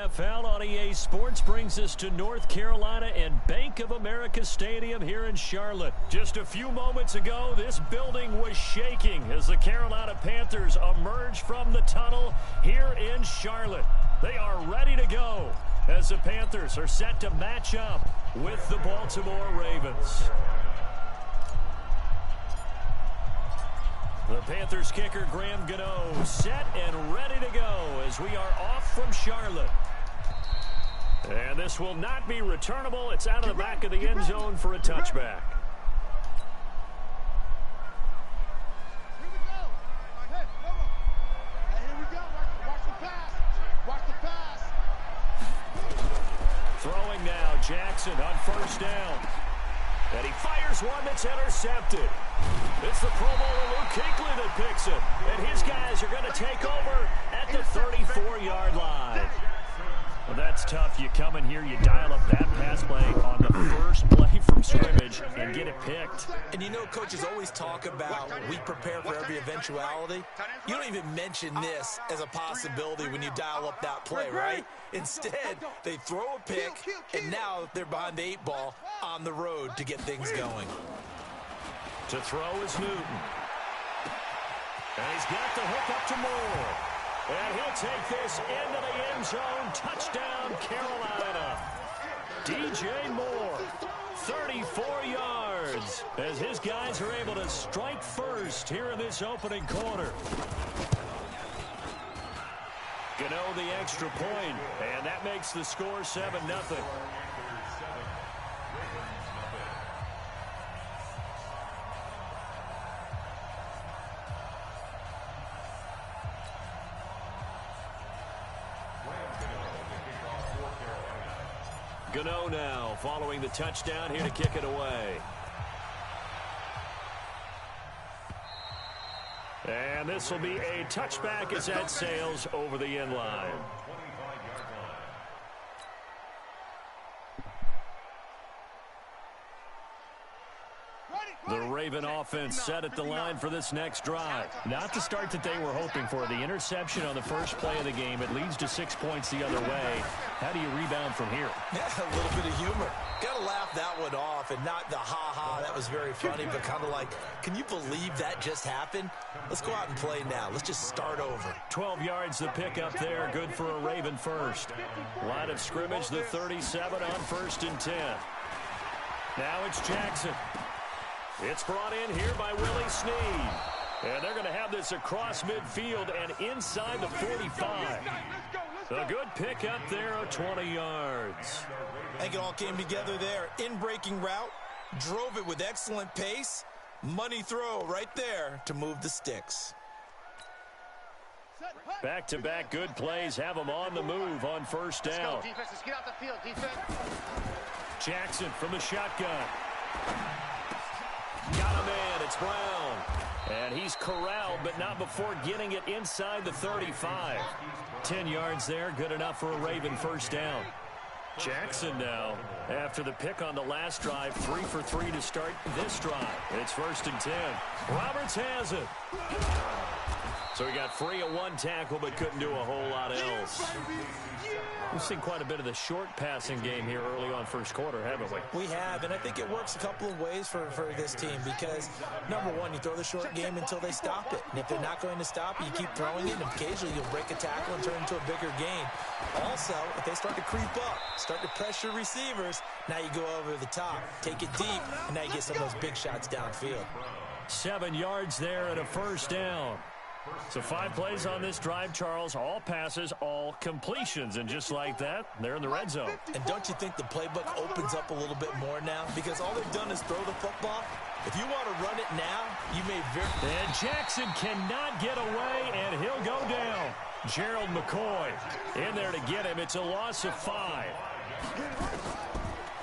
NFL on EA Sports brings us to North Carolina and Bank of America Stadium here in Charlotte. Just a few moments ago, this building was shaking as the Carolina Panthers emerge from the tunnel here in Charlotte. They are ready to go as the Panthers are set to match up with the Baltimore Ravens. The Panthers kicker, Graham Gano, set and ready to go as we are off from Charlotte. And this will not be returnable. It's out of the back of the end zone for a touchback. Here we go. Hey, come on. Hey, here we go. Watch the pass. Watch the pass. Throwing now, Jackson on first down. And he fires one that's intercepted. It's the Pro Bowler Luke Kuechly that picks it. And his guys are going to take over at the 34-yard line. Well, that's tough. You come in here, you dial up that pass play on the first play from scrimmage and get it picked. And you know, coaches always talk about we prepare for every eventuality. You don't even mention this as a possibility when you dial up that play, right? Instead, they throw a pick, and now they're behind the 8 ball on the road to get things going. To throw is Newton. And he's got the hook up to Moore. And he'll take this into the end zone. Touchdown, Carolina. DJ Moore, 34 yards, as his guys are able to strike first here in this opening quarter. Gano the extra point, and that makes the score 7-0. Gano now following the touchdown here to kick it away. And this will be a touchback as that sails over the end line. The Raven offense set at the line for this next drive. Not the start that they were hoping for. The interception on the first play of the game. It leads to 6 points the other way. How do you rebound from here? Yeah, a little bit of humor. Got to laugh that one off, and not the ha-ha, that was very funny, but kind of like, can you believe that just happened? Let's go out and play now. Let's just start over. 12 yards the pickup there. Good for a Raven first. Line of scrimmage, the 37 on 1st and 10. Now it's Jackson. It's brought in here by Willie Snead. And they're going to have this across midfield and inside the 45. A good pick up there of 20 yards. I think it all came together there. In-breaking route, drove it with excellent pace. Money throw right there to move the sticks. Back-to-back good plays have them on the move on first down. Let's go, defense. Let's get out the field, defense. Jackson from the shotgun. Got a man, it's Brown. And he's corralled, but not before getting it inside the 35. 10 yards there, good enough for a Raven first down. Jackson now, after the pick on the last drive, 3 for 3 to start this drive. It's 1st and 10. Roberts has it. So he got free of one tackle, but couldn't do a whole lot else. We've seen quite a bit of the short passing game here early on first quarter, haven't we? We have, and I think it works a couple of ways for this team because, number one, you throw the short game until they stop it. And if they're not going to stop it, you keep throwing it, and occasionally you'll break a tackle and turn into a bigger gain. Also, if they start to creep up, start to pressure receivers, now you go over the top, take it deep, and now you get some of those big shots downfield. 7 yards there and a first down. So 5 plays on this drive, Charles. All passes, all completions. And just like that, they're in the red zone. And don't you think the playbook opens up a little bit more now? Because all they've done is throw the football. If you want to run it now, you may very... And Jackson cannot get away, and he'll go down. Gerald McCoy in there to get him. It's a loss of 5.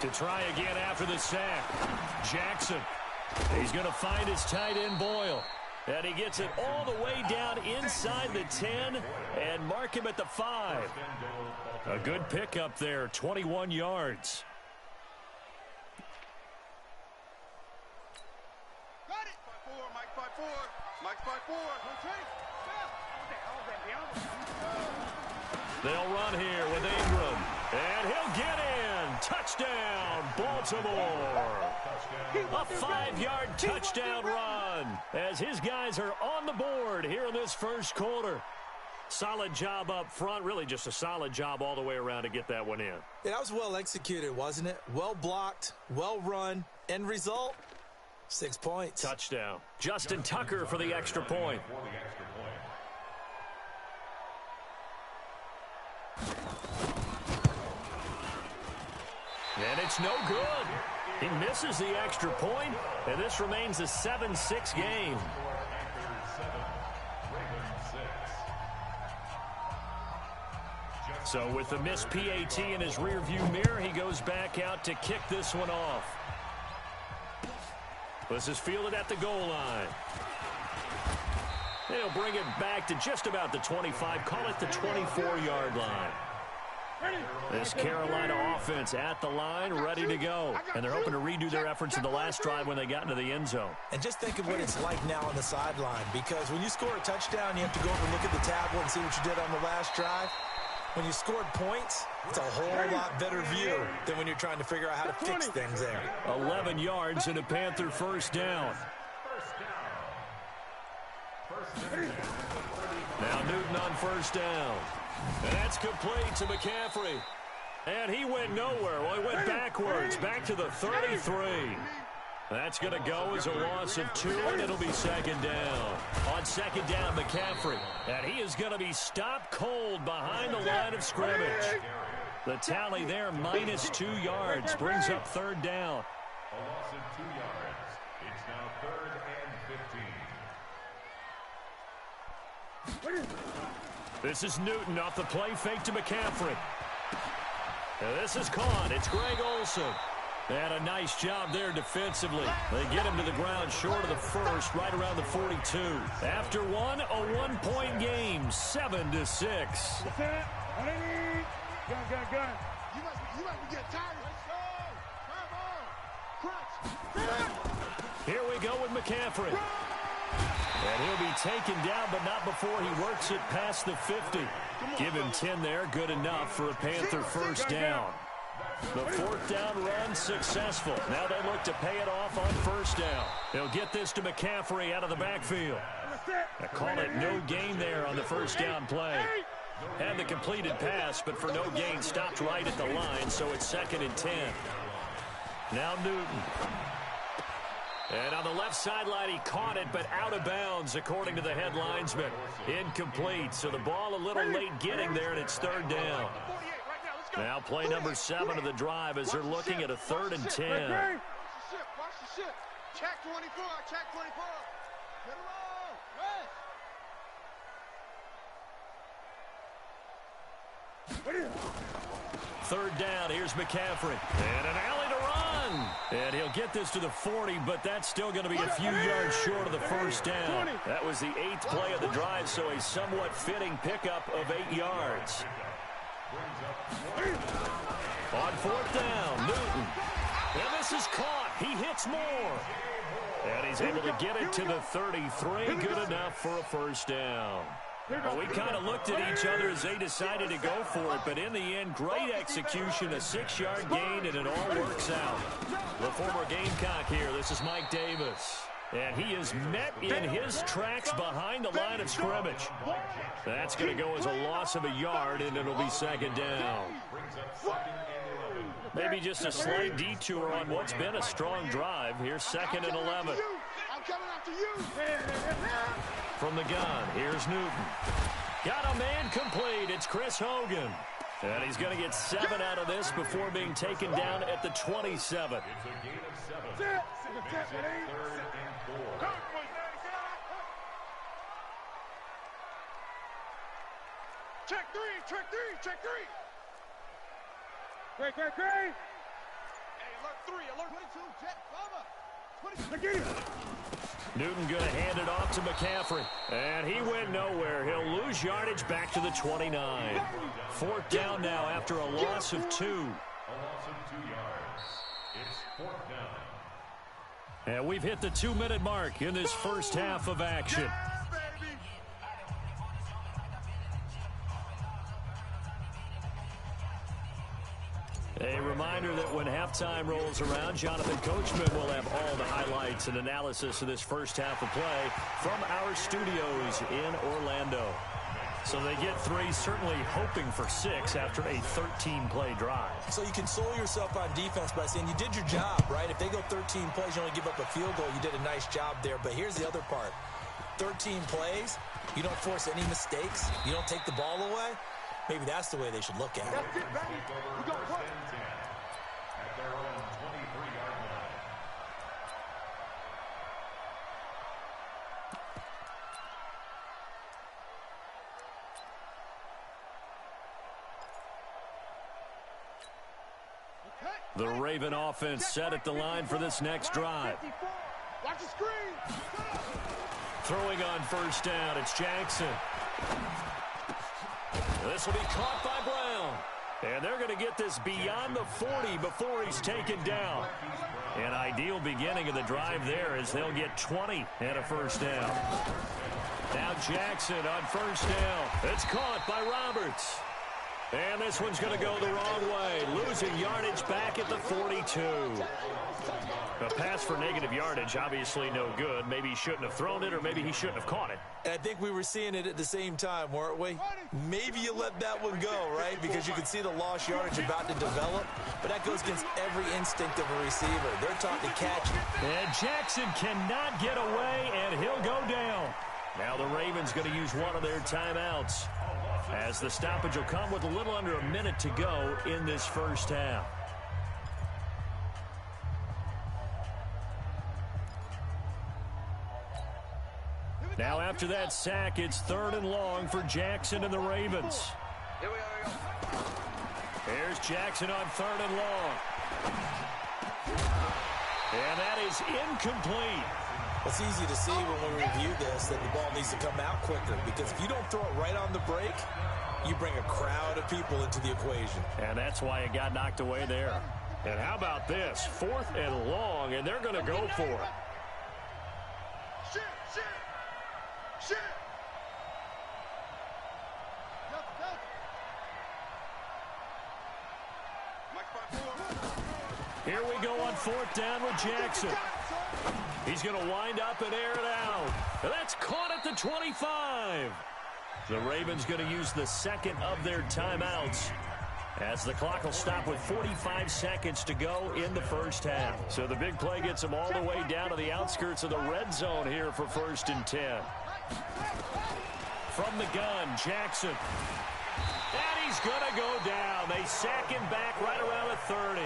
To try again after the sack. Jackson. He's going to find his tight end, Boyle. And he gets it all the way down inside the 10 and mark him at the 5. A good pickup there, 21 yards. Got it. 5-4, Mike 5-4. Mike 5-4. They'll run here with Ingram. Baltimore. A 5-yard touchdown run as his guys are on the board here in this first quarter. Solid job up front. Really just a solid job all the way around to get that one in. Yeah, that was well executed, wasn't it? Well blocked, well run. End result, 6 points. Touchdown. Justin Tucker for the extra point. And it's no good. He misses the extra point, and this remains a 7-6 game. So with the missed PAT in his rearview mirror, he goes back out to kick this one off. This is fielded at the goal line. They'll bring it back to just about the 25, call it the 24-yard line. This Carolina offense at the line, ready to go. And they're hoping to redo their efforts in the last drive when they got into the end zone. And just think of what it's like now on the sideline, because when you score a touchdown, you have to go over and look at the tablet and see what you did on the last drive. When you scored points, it's a whole lot better view than when you're trying to figure out how to fix things there. 11 yards and a Panther first down. Now Newton on first down. And that's complete to McCaffrey. And he went nowhere. Well, he went backwards, back to the 33. That's going to go as a loss of 2, and it'll be second down. On second down, McCaffrey. And he is going to be stopped cold behind the line of scrimmage. The tally there, minus 2 yards, brings up third down. A loss of 2 yards. It's now 3rd and 15. This is Newton off the play fake to McCaffrey. And this is caught. It's Greg Olsen. And a nice job there defensively. They get him to the ground short of the first, right around the 42. After one, a 1-point game, 7-6. Gun. You might be getting tired. Here we go with McCaffrey. And he'll be taken down, but not before he works it past the 50. Give him 10 there, good enough for a Panther first down. The 4th down run successful. Now they look to pay it off on first down. He'll get this to McCaffrey out of the backfield. I call it no gain there on the first down play. Had the completed pass, but for no gain, stopped right at the line, so it's 2nd and 10. Now Newton. And on the left sideline, he caught it, but out of bounds, according to the head linesman. Incomplete, so the ball a little late getting there, and it's 3rd down. Now play number 7 of the drive as they're looking at a 3rd and 10. Watch the ship. Check 24. Check 24. Get around. 3rd down. Here's McCaffrey. And an alley to run. And he'll get this to the 40, but that's still going to be a few yards short of the first down. That was the 8th play of the drive, so a somewhat fitting pickup of 8 yards. On 4th down, Newton. And this is caught. He hits more. And he's able to get it to the 33. Good enough for a first down. Well, we kind of looked at each other as they decided to go for it, but in the end, great execution, a 6-yard gain, and it all works out. The former Gamecock here, this is Mike Davis. And he is met in his tracks behind the line of scrimmage. That's going to go as a loss of a yard, and it'll be 2nd down. Maybe just a slight detour on what's been a strong drive. Here's 2nd and 11. I'm coming after you. From the gun, here's Newton. Got a man complete. It's Chris Hogan. And he's going to get 7 out of this before being taken down at the 27. It's a gain of 7. Makes it 3rd and 4. Check 3. Great. Hey, alert 3, alert 22, check, cover. 20. Newton going to hand it off to McCaffrey. And he went nowhere. He'll lose yardage back to the 29. 4th down now after a loss of 2. A loss of 2 yards. It's 4th down. And we've hit the 2-minute mark in this first half of action. A reminder that when halftime rolls around, Jonathan Coachman will have all the highlights and analysis of this first half of play from our studios in Orlando. So they get 3, certainly hoping for 6 after a 13-play drive. So you console yourself on defense by saying you did your job, right? If they go 13 plays, you only give up a field goal, you did a nice job there. But here's the other part. 13 plays, you don't force any mistakes, you don't take the ball away. Maybe that's the way they should look at it. That's it, baby. We go play. At their own 23-yard line. The Raven offense set at the line for this next drive. Watch the screen. Throwing on first down, it's Jackson. This will be caught by Brown. And they're going to get this beyond the 40 before he's taken down. An ideal beginning of the drive there as they'll get 20 and a first down. Now Jackson on first down. It's caught by Roberts. And this one's going to go the wrong way, losing yardage back at the 42. A pass for negative yardage, obviously no good. Maybe he shouldn't have thrown it, or maybe he shouldn't have caught it. And I think we were seeing it at the same time, weren't we? Maybe you let that one go, right? Because you could see the lost yardage about to develop. But that goes against every instinct of a receiver. They're taught to catch it. And Jackson cannot get away, and he'll go down. Now the Ravens going to use one of their timeouts, as the stoppage will come with a little under a minute to go in this first half. Now after that sack, it's 3rd and long for Jackson and the Ravens. Here's Jackson on 3rd and long. And that is incomplete. It's easy to see when we review this that the ball needs to come out quicker, because if you don't throw it right on the break, you bring a crowd of people into the equation. And that's why it got knocked away there. And how about this? 4th and long, and they're going to go for it. Shit. Here we go on 4th down with Jackson. He's going to wind up and air it out. And that's caught at the 25. The Ravens going to use the second of their timeouts, as the clock will stop with 45 seconds to go in the first half. So the big play gets them all the way down to the outskirts of the red zone here for 1st and 10. From the gun, Jackson. And he's going to go down. They sack him back right around the 30.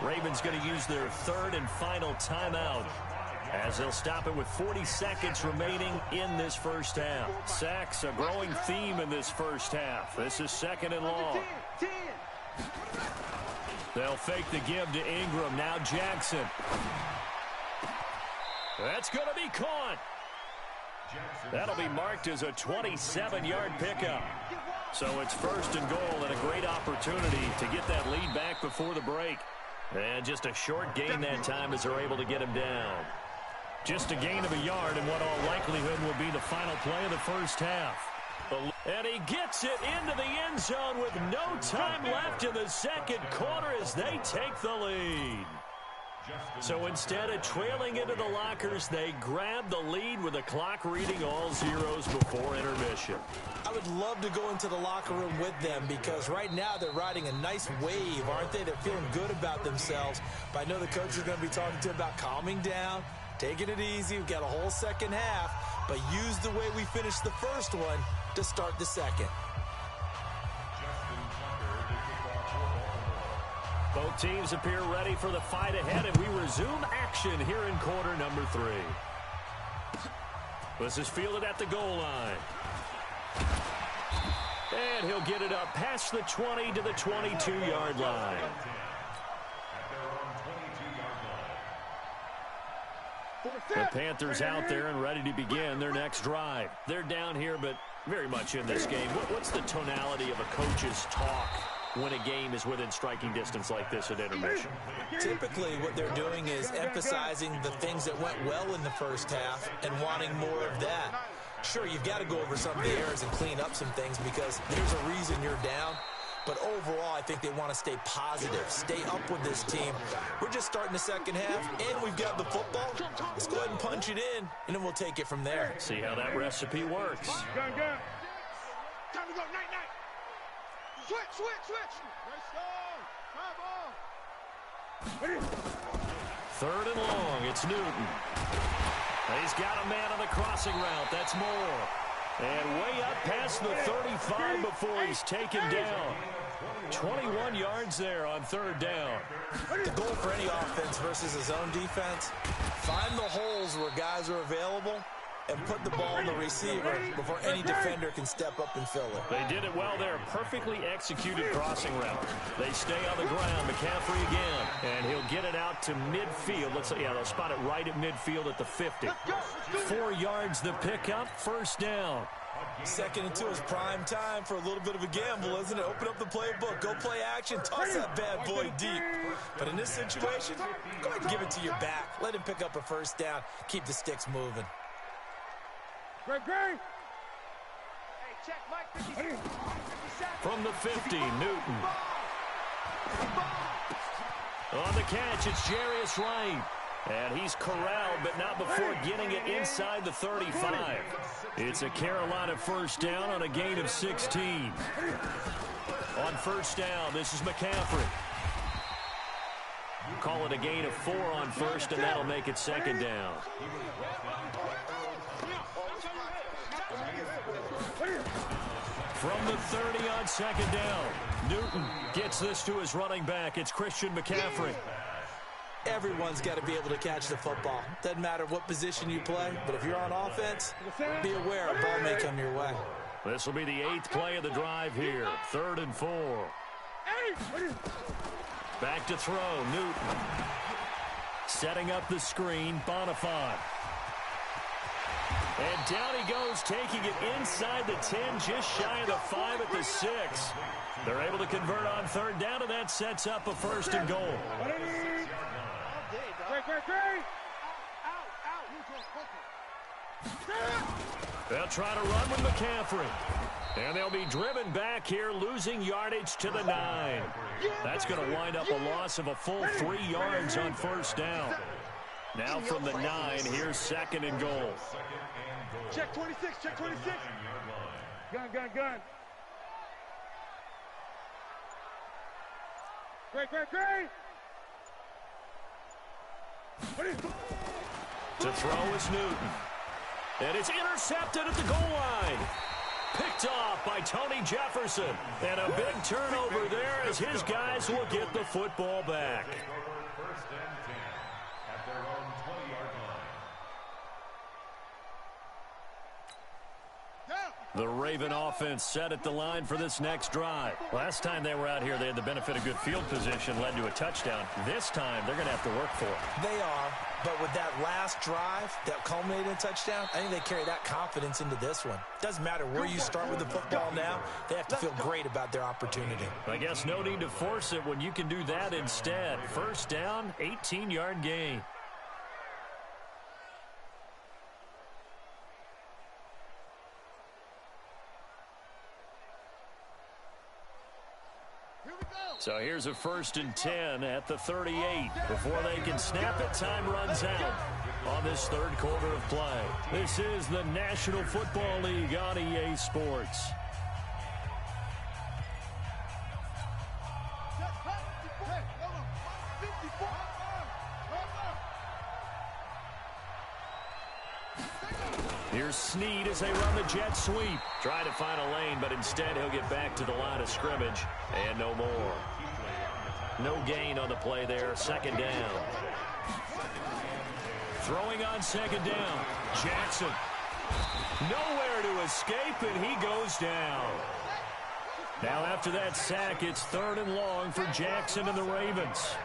Ravens going to use their 3rd and final timeout, as they'll stop it with 40 seconds remaining in this first half. Sacks, a growing theme in this first half. This is 2nd and long. They'll fake the give to Ingram. Now Jackson. That's going to be caught. That'll be marked as a 27-yard pickup. So it's 1st and goal, and a great opportunity to get that lead back before the break. And just a short gain that time as they're able to get him down. Just a gain of a yard in what all likelihood will be the final play of the first half. And he gets it into the end zone with no time left in the second quarter as they take the lead. So instead of trailing into the lockers, they grab the lead with the clock reading all zeros before intermission. I would love to go into the locker room with them, because right now they're riding a nice wave, aren't they? They're feeling good about themselves. But I know the coach is going to be talking to them about calming down, taking it easy. We've got a whole second half, but use the way we finished the first one to start the second. Both teams appear ready for the fight ahead, and we resume action here in quarter number 3. This is fielded at the goal line. And he'll get it up past the 20 to the 22-yard line. The Panthers out there and ready to begin their next drive. They're down here, but very much in this game. What's the tonality of a coach's talk when a game is within striking distance like this at intermission? Typically, what they're doing is emphasizing the things that went well in the first half and wanting more of that. Sure, you've got to go over some of the errors and clean up some things, because there's a reason you're down. But overall, I think they want to stay positive, stay up with this team. We're just starting the second half, and we've got the football. Let's go ahead and punch it in, and then we'll take it from there. See how that recipe works. Gun. Time to go, night. Switch. Third and long, it's Newton. He's got a man on the crossing route. That's Moore. And way up past the 35 before he's taken down. 21 yards there on third down. The goal for any offense versus his own defense, find the holes where guys are available and put the ball in the receiver before any defender can step up and fill it. They did it well there. Perfectly executed crossing route. They stay on the ground. McCaffrey again. And he'll get it out to midfield. They'll spot it right at midfield at the 50. 4 yards the pickup. First down. 2nd and 2 is prime time for a little bit of a gamble, isn't it? Open up the playbook. Go play action. Toss that bad boy deep. But in this situation, go ahead and give it to your back. Let him pick up a first down. Keep the sticks moving. Great. Hey, check, Mike. 57. From the 50, Newton. On the catch, it's Jarius Wright. And he's corralled, but not before getting it inside the 35. It's a Carolina first down on a gain of 16. On first down, this is McCaffrey. Call it a gain of 4 on first, and that'll make it second down. From the 30 on second down, Newton gets this to his running back. It's Christian McCaffrey. Everyone's got to be able to catch the football. Doesn't matter what position you play, but if you're on offense, be aware a ball may come your way. This will be the 8th play of the drive here. 3rd and 4. Back to throw, Newton. Setting up the screen, Bonifant. And down he goes, taking it inside the 10, just shy of the 5 at the 6. They're able to convert on third down, and that sets up a 1st and goal. They'll try to run with McCaffrey. And they'll be driven back here, losing yardage to the 9. That's going to wind up a loss of a full 3 yards on first down. Now from the 9, here's 2nd and goal. Check 26. Gun. Great. To throw is Newton. And it's intercepted at the goal line. Picked off by Tony Jefferson. And a big turnover there as his guys will get the football back. First and 10 at their own 20-yard line. The Raven offense set at the line for this next drive. Last time they were out here, they had the benefit of good field position, led to a touchdown. This time, they're going to have to work for it. They are, but with that last drive that culminated in a touchdown, I think they carry that confidence into this one. Doesn't matter where you start with the football now, they have to feel great about their opportunity. I guess no need to force it when you can do that instead. First down, 18-yard gain. So here's a 1st and 10 at the 38. Before they can snap it, time runs out on this 3rd quarter of play. This is the National Football League on EA Sports. Here's Snead as they run the jet sweep. Trying to find a lane, but instead he'll get back to the line of scrimmage. And no more. No gain on the play there. 2nd down. Throwing on 2nd down. Jackson. Nowhere to escape, and he goes down. Now after that sack, it's 3rd and long for Jackson and the Ravens.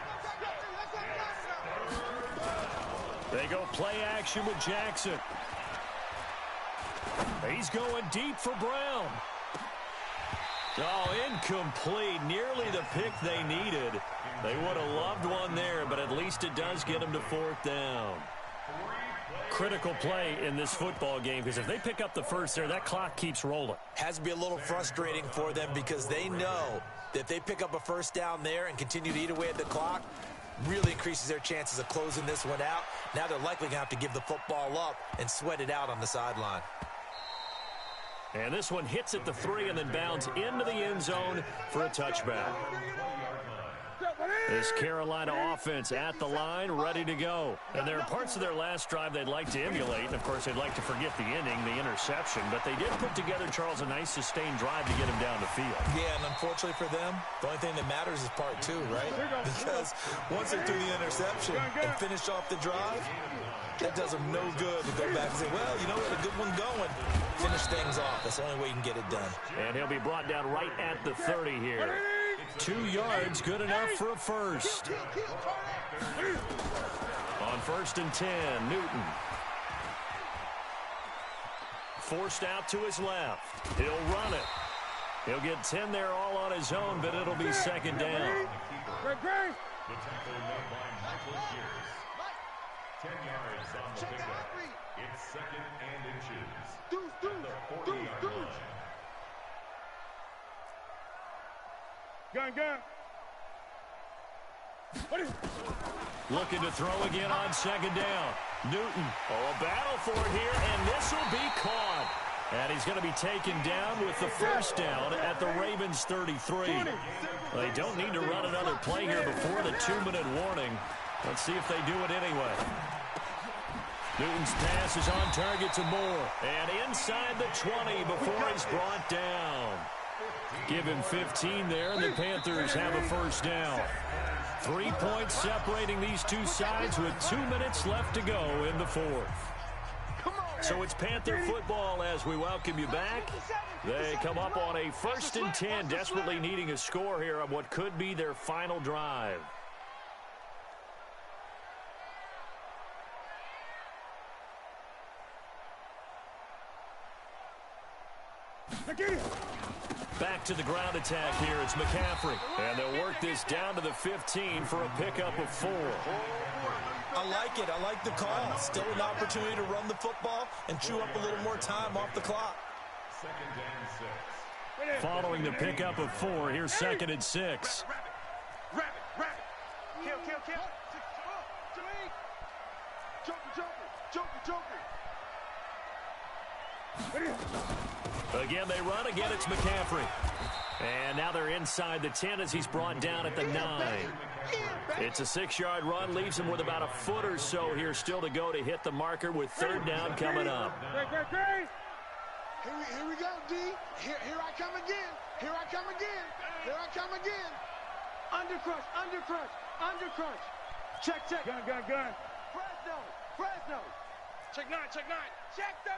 They go play action with Jackson. He's going deep for Brown. Oh, incomplete. Nearly the pick they needed. They would have loved one there, but at least it does get them to 4th down. Critical play in this football game, because if they pick up the first there, that clock keeps rolling. Has to be a little frustrating for them because they know that if they pick up a first down there and continue to eat away at the clock, really increases their chances of closing this one out. Now they're likely going to have to give the football up and sweat it out on the sideline. And this one hits at the 3 and then bounds into the end zone for a touchback. This Carolina offense at the line, ready to go. And there are parts of their last drive they'd like to emulate. And, of course, they'd like to forget the inning, the interception. But they did put together, Charles, a nice sustained drive to get him down the field. Yeah, and unfortunately for them, the only thing that matters is part 2, right? Because once they threw the interception and finished off the drive, that does them no good to go back and say, well, you know what, a good one going. Finish things off. That's the only way you can get it done. And he'll be brought down right at the 30 here. 2 yards, good enough for a first. On 1st and 10, Newton. Forced out to his left. He'll run it. He'll get 10 there all on his own, but it'll be second down. The tackle made by Michael Shears. 10 yards on the pickup. It's 2nd and inches. At the 40-yard line. Gun. Looking to throw again on 2nd down. Newton, a battle for it here, and this will be caught. And he's going to be taken down with the first down at the Ravens 33. They don't need to run another play here before the 2-minute warning. Let's see if they do it anyway. Newton's pass is on target to Moore. And inside the 20 before he's brought down. Give him 15 there, and the Panthers have a first down. 3 points separating these two sides with 2 minutes left to go in the 4th. So it's Panther football as we welcome you back. They come up on a 1st and 10, desperately needing a score here on what could be their final drive. Back to the ground attack here. It's McCaffrey. And they'll work this down to the 15 for a pickup of 4. I like it. I like the call. Still an opportunity to run the football and chew up a little more time off the clock. 2nd and 6. Following the pickup of 4, here's 2nd and 6. Rabbit. Kill. Joker. Again, they run. Again, it's McCaffrey. And now they're inside the 10 as he's brought down at the 9. It's a 6-yard run. Leaves him with about a foot or so here still to go to hit the marker with 3rd down coming up. Here we go, D. Here I come again. Undercrush. Check. Gun. Fresno. Check 9. Check 3.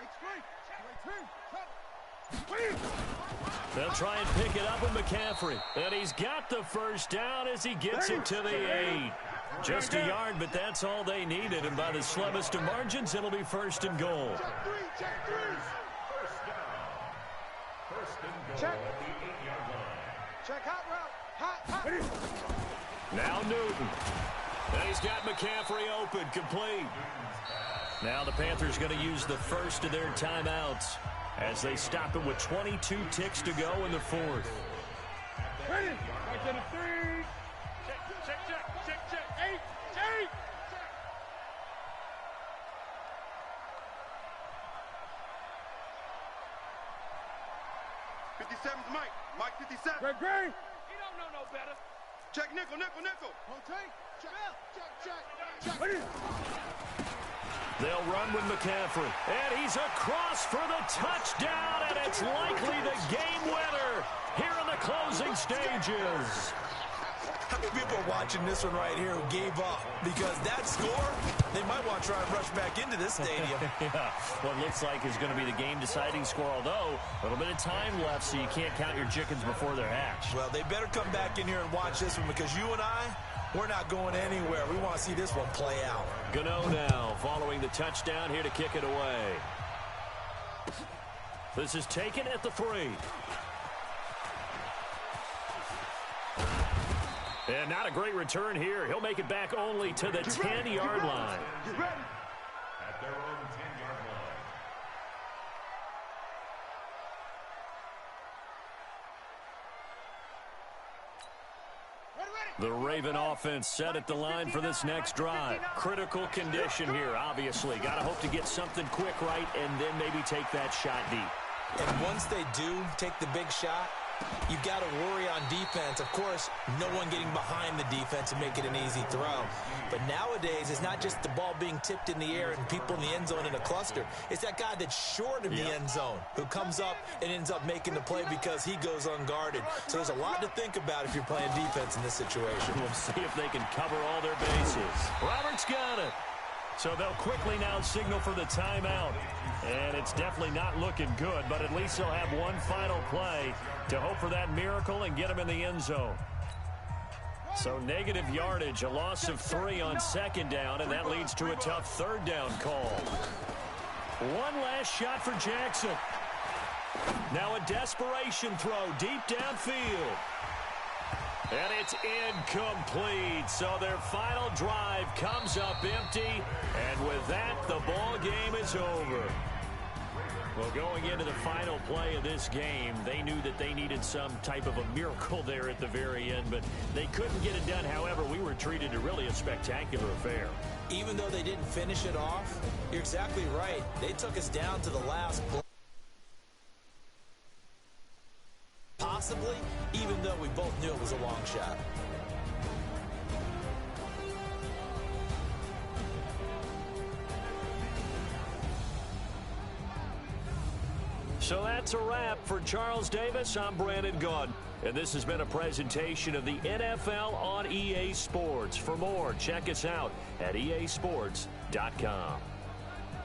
They'll try and pick it up with McCaffrey. And he's got the first down as he gets it to the 8. Just a yard, but that's all they needed. And by the slimmest of margins, it'll be 1st and goal. Check 3. First and goal at the 8-yard line. Check hot route. Hot. Now Newton. And he's got McCaffrey open, complete. Now the Panthers going to use the first of their timeouts as they stop it with 22 ticks to go in the 4th. Ready. Back to the 3. Check. 8. 57's Mike. Mike 57. Greg. He don't know no better. Check nickel. Rotate. Check. Ready. They'll run with McCaffrey. And he's across for the touchdown, and it's likely the game winner here in the closing stages. How many people are watching this one right here who gave up? Because that score, they might want to try and rush back into this stadium. Yeah, what looks like is going to be the game-deciding score, although a little bit of time left, so you can't count your chickens before they're hatched. Well, they better come back in here and watch this one because you and I, we're not going anywhere. We want to see this one play out. Gano now following the touchdown here to kick it away. This is taken at the 3. And not a great return here. He'll make it back only to the 10-yard line. At their own The Raven offense set at the line for this next drive. Critical condition here, obviously. Got to hope to get something quick right and then maybe take that shot deep. And once they do take the big shot, you've got to worry on defense. Of course, no one getting behind the defense and make it an easy throw. But nowadays, it's not just the ball being tipped in the air and people in the end zone in a cluster. It's that guy that's short of the end zone who comes up and ends up making the play because he goes unguarded. So there's a lot to think about if you're playing defense in this situation. We'll see if they can cover all their bases. Roberts got it. So they'll quickly now signal for the timeout. And it's definitely not looking good, but at least they'll have one final play to hope for that miracle and get them in the end zone. So negative yardage, a loss of 3 on second down, and that leads to a tough third down call. One last shot for Jackson. Now a desperation throw deep downfield. And it's incomplete. So their final drive comes up empty. And with that, the ball game is over. Well, going into the final play of this game, they knew that they needed some type of a miracle there at the very end, but they couldn't get it done. However, we were treated to really a spectacular affair. Even though they didn't finish it off, you're exactly right. They took us down to the last play. Possibly, even though we both knew it was a long shot. So that's a wrap for Charles Davis. I'm Brandon Gaudin, and this has been a presentation of the NFL on EA Sports. For more, check us out at easports.com.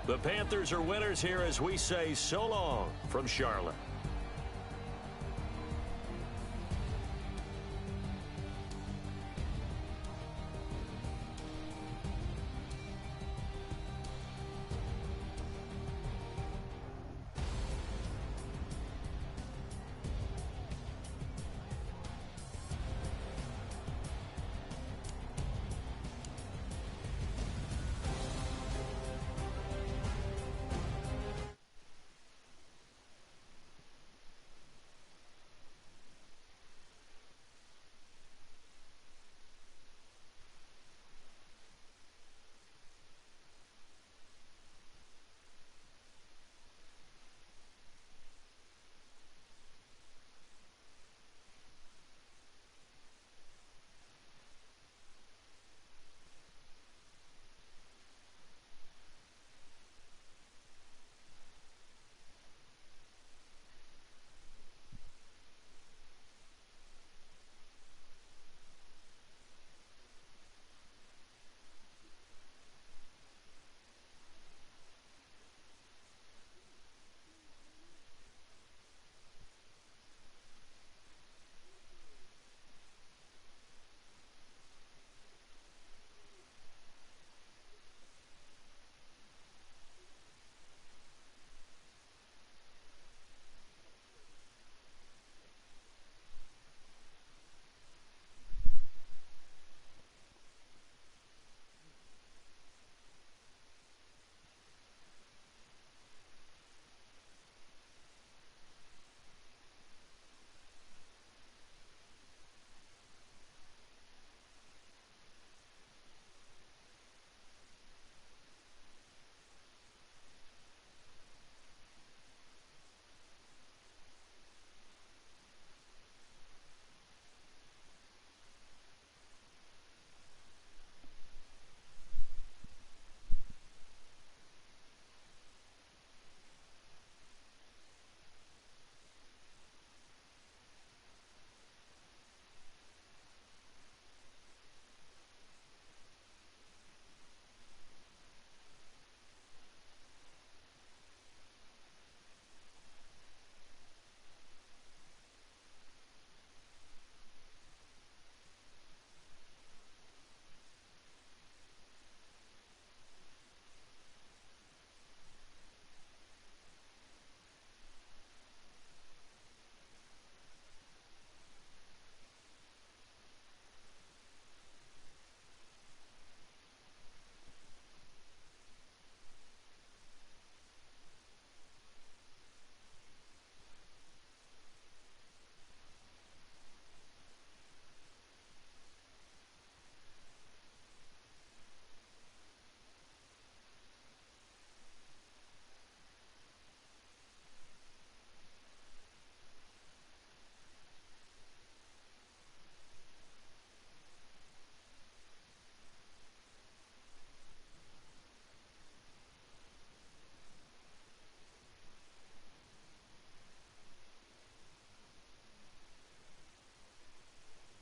The Panthers are winners here as we say so long from Charlotte.